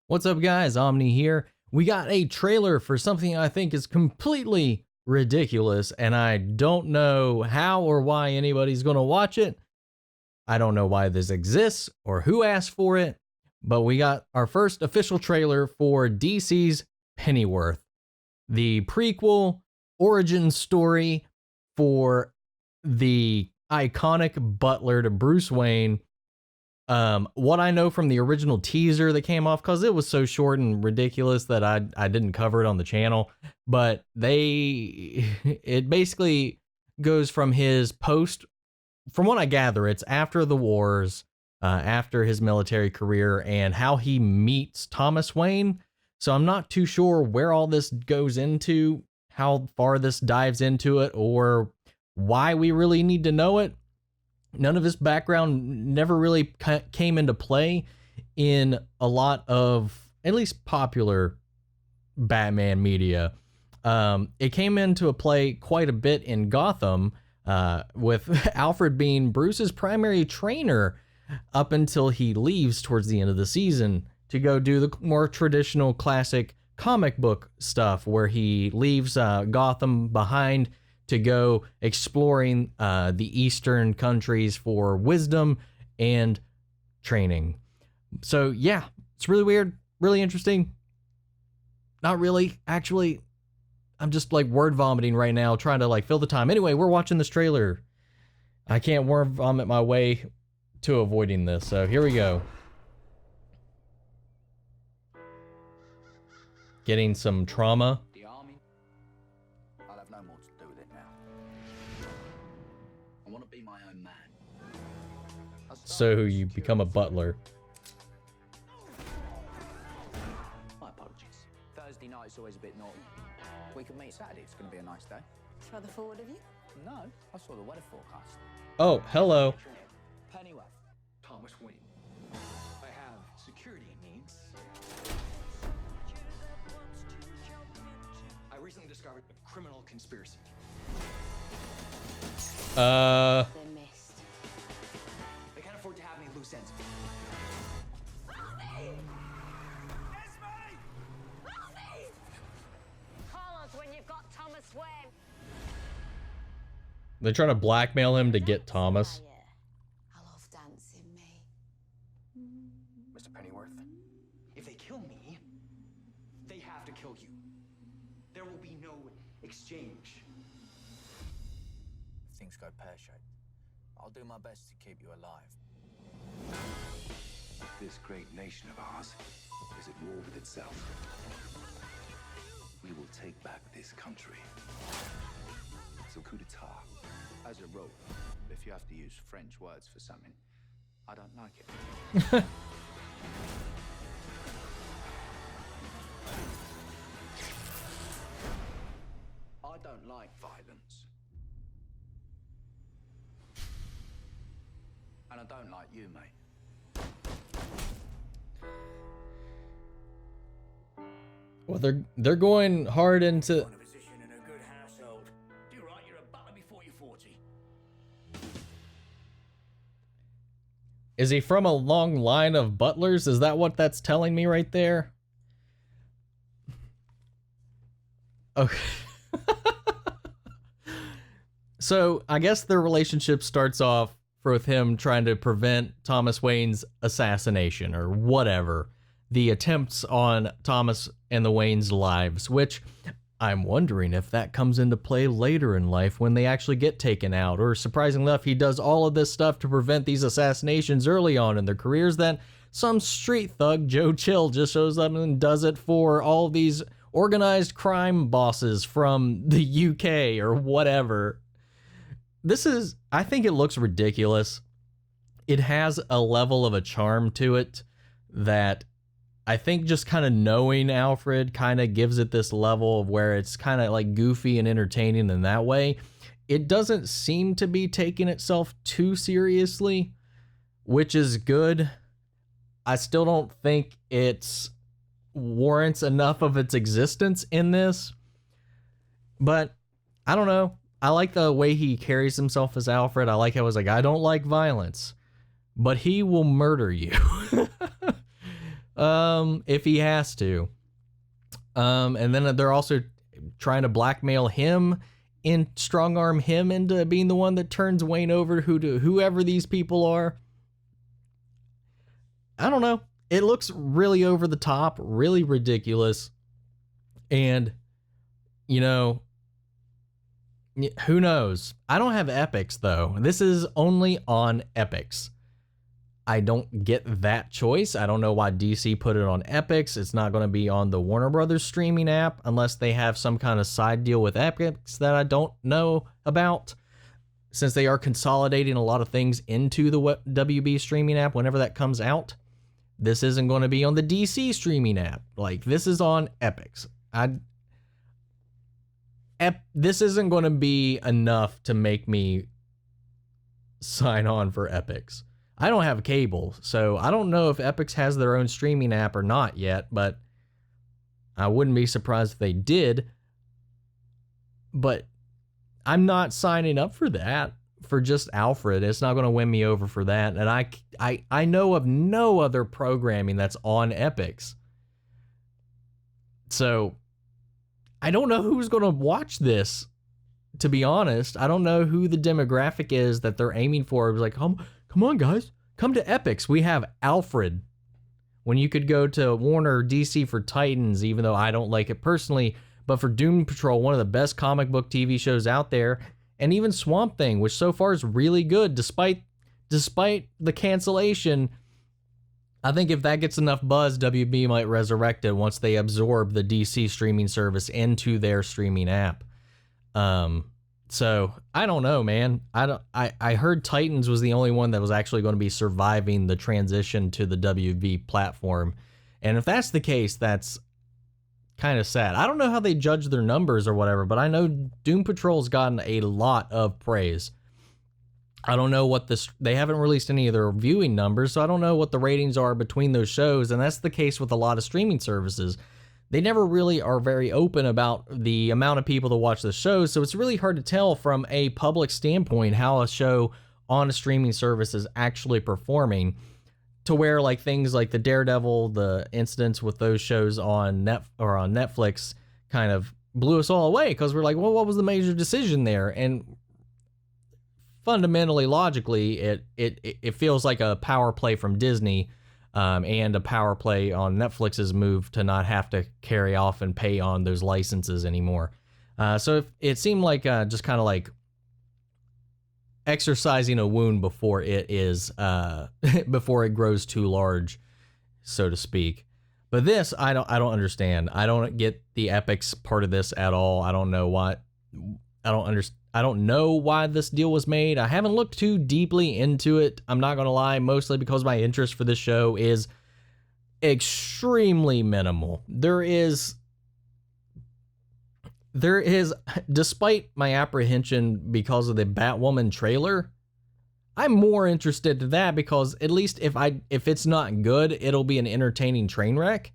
What's up, guys? Omni here. We got a trailer for something I think is completely ridiculous, and I don't know how or why anybody's going to watch it. I don't know why this exists or who asked for it, but we got our first official trailer for DC's Pennyworth, the prequel origin story for the iconic butler to Bruce Wayne. What I know from the original teaser that came off, because it was so short and ridiculous that I didn't cover it on the channel, but it basically goes from his post, from what I gather, it's after the wars, after his military career, and how he meets Thomas Wayne. So I'm not too sure where all this goes into, how far this dives into it, or why we really need to know it. None of his background never really came into play in a lot of, at least popular Batman media. It came into a play quite a bit in Gotham, with Alfred being Bruce's primary trainer up until he leaves towards the end of the season to go do the more traditional classic comic book stuff, where he leaves Gotham behind to go exploring the eastern countries for wisdom and training. So yeah, it's really weird, really interesting. Not really, actually. I'm just like word vomiting right now, trying to like fill the time. Anyway, we're watching this trailer. I can't word vomit my way to avoiding this, so here we go. Getting some trauma. So you become a butler. My apologies. Thursday night's always a bit naughty. We can meet Saturday. It's going to be a nice day. It's rather forward of you. No, I saw the weather forecast. Oh, hello. Pennyworth. Thomas Wayne. I have security needs. I recently discovered a criminal conspiracy. They're missed. They can't afford to have any loose ends. Call us when you've got Thomas Wayne. They're trying to blackmail him to get Thomas. Oh, yeah. I love dancing, me. Mr. Pennyworth, if they kill me, they have to kill you. There will be no exchange. If things go pear-shaped, I'll do my best to keep you alive. This great nation of ours is at war with itself. We will take back this country. It's a coup d'etat. As a rule, if you have to use French words for something, I don't like it. I don't like violence. And I don't like you, mate. Well, they're going hard into. A position in a good household. Do right, you're a butler before you're 40. Is he from a long line of butlers? Is that what that's telling me right there? Okay. So I guess their relationship starts off with him trying to prevent Thomas Wayne's assassination or whatever. The attempts on Thomas and the Wayne's lives, which I'm wondering if that comes into play later in life when they actually get taken out, or surprisingly enough, he does all of this stuff to prevent these assassinations early on in their careers, then some street thug, Joe Chill, just shows up and does it for all these organized crime bosses from the UK or whatever. I think it looks ridiculous. It has a level of a charm to it that I think just kind of knowing Alfred kind of gives it this level of where it's kind of like goofy and entertaining in that way. It doesn't seem to be taking itself too seriously, which is good. I still don't think it's warrants enough of its existence in this, but I don't know. I like the way he carries himself as Alfred. I like how he's like, I don't like violence, but he will murder you. if he has to. And then they're also trying to blackmail him and strong arm him into being the one that turns Wayne over to whoever these people are. I don't know. It looks really over the top, really ridiculous. And, you know, who knows? I don't have Epix, though. This is only on Epix. I don't get that choice. I don't know why DC put it on Epix. It's not going to be on the Warner Brothers streaming app unless they have some kind of side deal with Epix that I don't know about, since they are consolidating a lot of things into the WB streaming app whenever that comes out. This isn't going to be on the DC streaming app. Like, this is on Epix. This isn't going to be enough to make me sign on for Epix. I don't have cable, so I don't know if Epix has their own streaming app or not yet, but I wouldn't be surprised if they did. But I'm not signing up for that, for just Alfred. It's not going to win me over for that. And I know of no other programming that's on Epix. So I don't know who's going to watch this, to be honest. I don't know who the demographic is that they're aiming for. It was like, come on, guys, come to Epix. We have Alfred. When you could go to Warner DC for Titans, even though I don't like it personally, but for Doom Patrol, one of the best comic book TV shows out there, and even Swamp Thing, which so far is really good, despite the cancellation. I think if that gets enough buzz, WB might resurrect it once they absorb the DC streaming service into their streaming app. So I don't know, man. I heard Titans was the only one that was actually going to be surviving the transition to the WB platform. And if that's the case, that's kind of sad. I don't know how they judge their numbers or whatever, but I know Doom Patrol's gotten a lot of praise. I don't know what they haven't released any of their viewing numbers, so I don't know what the ratings are between those shows. And that's the case with a lot of streaming services. They never really are very open about the amount of people that watch the shows, so it's really hard to tell from a public standpoint how a show on a streaming service is actually performing, to where like things like the Daredevil, the incidents with those shows on Netflix kind of blew us all away, because we're like, well, what was the major decision there? And fundamentally, logically, it feels like a power play from Disney. And a power play on Netflix's move to not have to carry off and pay on those licenses anymore. So it seemed like just kind of like exercising a wound before it is before it grows too large, so to speak. But this, I don't understand. I don't get the Epix part of this at all. I don't know why. I don't know why this deal was made. I haven't looked too deeply into it. I'm not going to lie, mostly because my interest for this show is extremely minimal. There is, despite my apprehension because of the Batwoman trailer, I'm more interested in that, because at least if it's not good, it'll be an entertaining train wreck.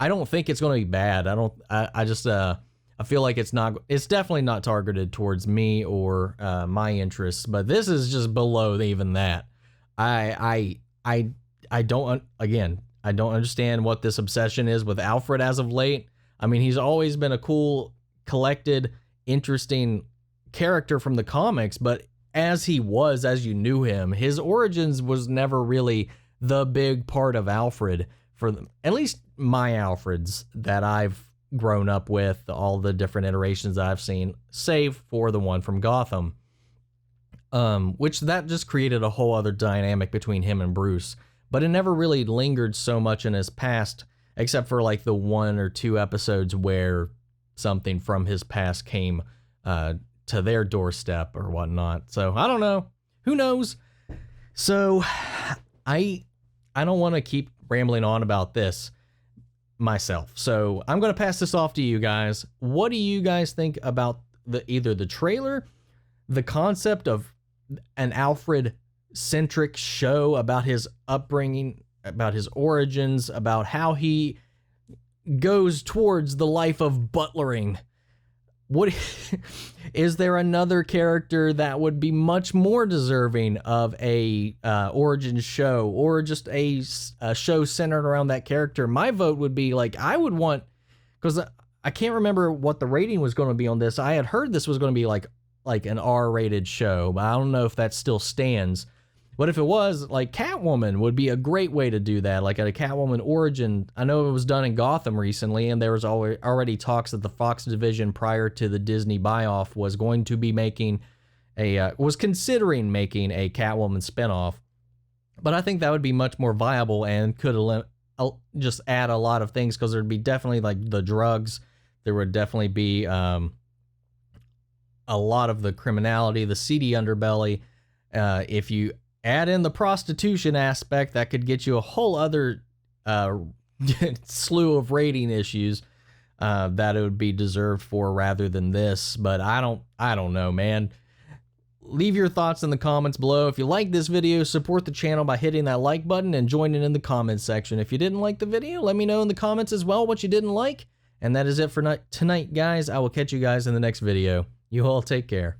I don't think it's going to be bad. I feel like it's definitely not targeted towards me or my interests, but this is just below even that. I don't understand what this obsession is with Alfred as of late. I mean, he's always been a cool, collected, interesting character from the comics, but as you knew him, his origins was never really the big part of Alfred, for at least my Alfreds that I've grown up with, all the different iterations that I've seen, save for the one from Gotham, which that just created a whole other dynamic between him and Bruce, but it never really lingered so much in his past, except for like the 1 or 2 episodes where something from his past came to their doorstep or whatnot. So I don't know, who knows? So I don't want to keep rambling on about this myself, so I'm going to pass this off to you guys. What do you guys think about either the trailer, the concept of an Alfred centric show about his upbringing, about his origins, about how he goes towards the life of butlering? what is there another character that would be much more deserving of a origin show, or just a show centered around that character? My vote would be like, I would want, because I can't remember what the rating was going to be on this. I had heard this was going to be like an R-rated show, but I don't know if that still stands. But if it was, like, Catwoman would be a great way to do that, like a Catwoman origin. I know it was done in Gotham recently, and there was already talks that the Fox division prior to the Disney buy-off was going to be making was considering making a Catwoman spinoff. But I think that would be much more viable and could just add a lot of things, because there'd be definitely, like, the drugs. There would definitely be a lot of the criminality, the seedy underbelly. If you add in the prostitution aspect, that could get you a whole other slew of rating issues that it would be deserved for rather than this. But I don't know, man. Leave your thoughts in the comments below. If you like this video, support the channel by hitting that like button and joining in the comments section. If you didn't like the video, let me know in the comments as well what you didn't like. And that is it for tonight, guys. I will catch you guys in the next video. You all take care.